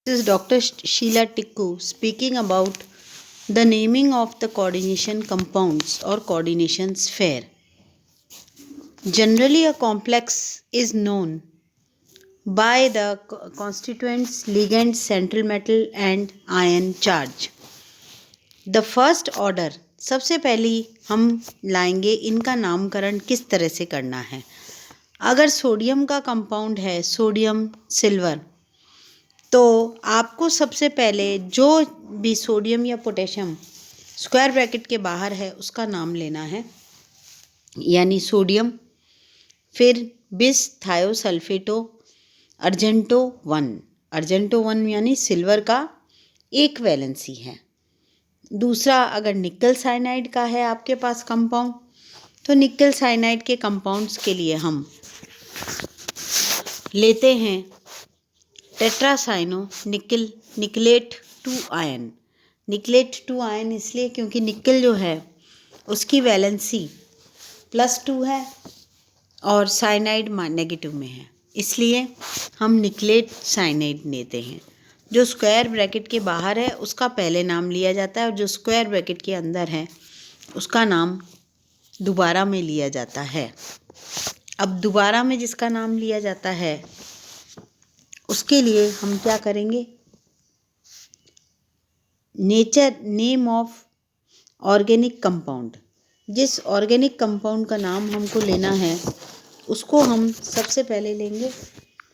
This is Dr. Sheila Tikku speaking about the naming of the coordination compounds or coordination sphere. Generally, a complex is known by the constituents, ligands, central metal and ion charge. The first order, सबसे पहली हम लाएंगे इनका नामकरण किस तरह से करना है. अगर सोडियम का कंपाउंड है, सोडियम सिल्वर, तो आपको सबसे पहले जो भी सोडियम या पोटेशियम स्क्वायर ब्रैकेट के बाहर है उसका नाम लेना है, यानी सोडियम, फिर बिस थायोसल्फेटो अर्जेंटो 1 यानी सिल्वर का एक वैलेंसी है. दूसरा, अगर निकल साइनाइड का है आपके पास कंपाउंड, तो निकल साइनाइड के कंपाउंड्स के लिए हम लेते हैं टेट्रासाइनो निकलेट 2 आयन. निकलेट 2 आयन इसलिए क्योंकि निकल जो है उसकी वैलेंसी +2 है और साइनाइड नेगेटिव में है, इसलिए हम निकलेट साइनाइड लेते हैं. जो स्क्वायर ब्रैकेट के बाहर है उसका पहले नाम लिया जाता है और जो स्क्वायर ब्रैकेट के अंदर है उसका नाम दोबारा में लिया जाता है. अब दोबारा में जिसका नाम लिया जाता है उसके लिए हम क्या करेंगे, नेम ऑफ ऑर्गेनिक कंपाउंड. जिस ऑर्गेनिक कंपाउंड का नाम हमको लेना है उसको हम सबसे पहले लेंगे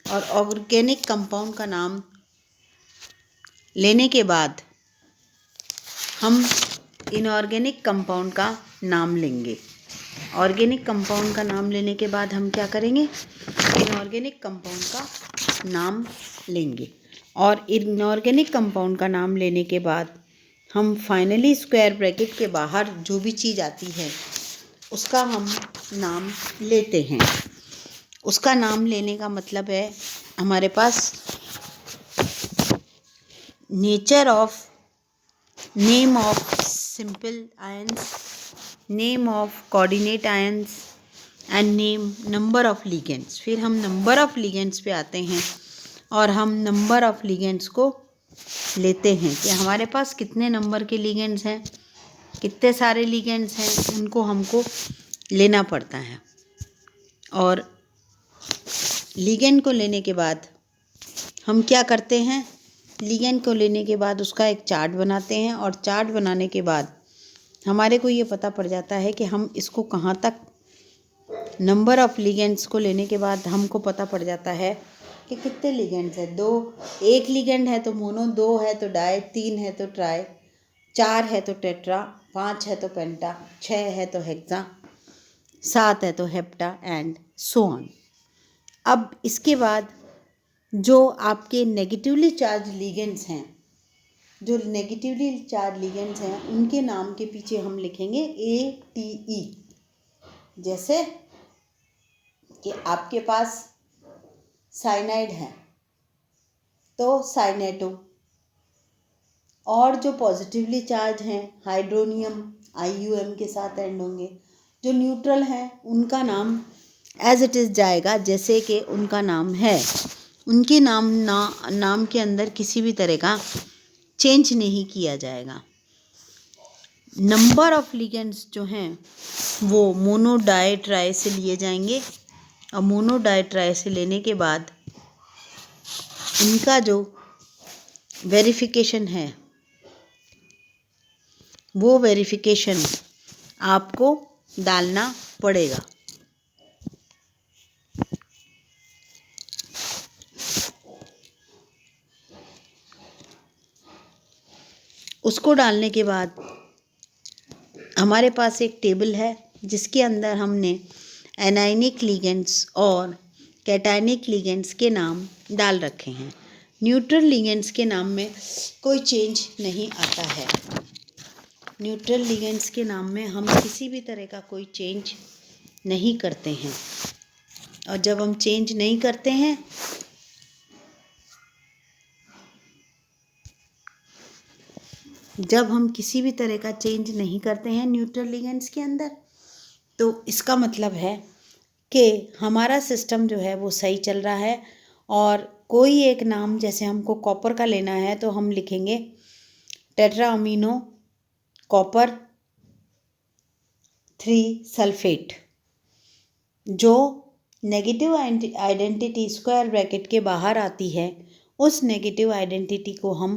और ऑर्गेनिक कंपाउंड का नाम लेने के बाद हम इनऑर्गेनिक कंपाउंड का नाम लेंगे. ऑर्गेनिक कंपाउंड का नाम लेने के बाद हम क्या करेंगे, इनऑर्गेनिक कंपाउंड का नाम लेंगे और इनऑर्गेनिक कंपाउंड का नाम लेने के बाद हम फाइनली स्क्वायर ब्रैकेट के बाहर जो भी चीज़ आती है उसका हम नाम लेते हैं. उसका नाम लेने का मतलब है हमारे पास name of simple ions, name of coordinate ions and number of ligands. फिर हम नंबर ऑफ लिगेंड्स पे आते हैं और हम नंबर ऑफ लिगेंड्स को लेते हैं कि हमारे पास कितने नंबर के लिगेंड्स हैं, कितने सारे लिगेंड्स हैं, उनको हमको लेना पड़ता है. और लिगेंड को लेने के बाद हम क्या करते हैं, लिगेंड को लेने के बाद उसका एक चार्ट बनाते हैं और चार्ट बनाने के बाद हमारे को ये पता पड़ जाता है कि हम इसको कहाँ तक, नंबर ऑफ लिगेंड्स को लेने के बाद हमको पता पड़ जाता है कि कितने लिगेंड्स हैं. 2, 1 लिगेंड है तो मोनो, 2 है तो डाई, 3 है तो ट्राई, 4 है तो टेट्रा, 5 है तो पेंटा, 6 है तो हेक्सा, 7 है तो हेप्टा एंड सो ऑन. अब इसके बाद जो आपके नेगेटिवली चार्ज लिगेंड्स हैं, जो नेगेटिवली चार्ज लिगेंड्स हैं उनके नाम के पीछे हम लिखेंगे ATE. जैसे कि आपके पास साइनाइड है तो साइनेटो, और जो पॉजिटिवली चार्ज हैं हाइड्रोनियम IUM के साथ एंड होंगे. जो न्यूट्रल हैं उनका नाम एज इट इज़ जाएगा जैसे कि उनका नाम है. उनके नाम के अंदर किसी भी तरह का चेंज नहीं किया जाएगा. नंबर ऑफ लिगेंड्स जो हैं वो मोनो डाई ट्राई से लिए जाएंगे और मोनो डाई ट्राई से लेने के बाद इनका जो वेरिफिकेशन है वो वेरिफिकेशन आपको डालना पड़ेगा. उसको डालने के बाद हमारे पास एक टेबल है जिसके अंदर हमने एनायनिक लिगेंड्स और कैटायनिक लिगेंड्स के नाम डाल रखे हैं. न्यूट्रल लिगेंड्स के नाम में कोई चेंज नहीं आता है. न्यूट्रल लिगेंड्स के नाम में हम किसी भी तरह का कोई चेंज नहीं करते हैं. और जब हम चेंज नहीं करते हैं जब हम किसी भी तरह का चेंज नहीं करते हैं न्यूट्रल लिगेंड्स के अंदर, तो इसका मतलब है कि हमारा सिस्टम जो है वो सही चल रहा है और कोई एक नाम, जैसे हमको कॉपर का लेना है तो हम लिखेंगे टेट्रा अमीनो कॉपर 3 सल्फेट। जो नेगेटिव आइडेंटिटी स्क्वायर ब्रैकेट के बाहर आती है, उस नेगेटिव आइडेंटिटी को हम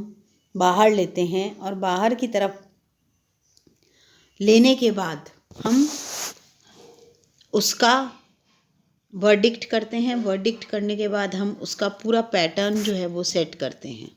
बाहर लेते हैं और बाहर की तरफ लेने के बाद हम उसका वर्डिक्ट करते हैं। वर्डिक्ट करने के बाद हम उसका पूरा पैटर्न जो है वो सेट करते हैं।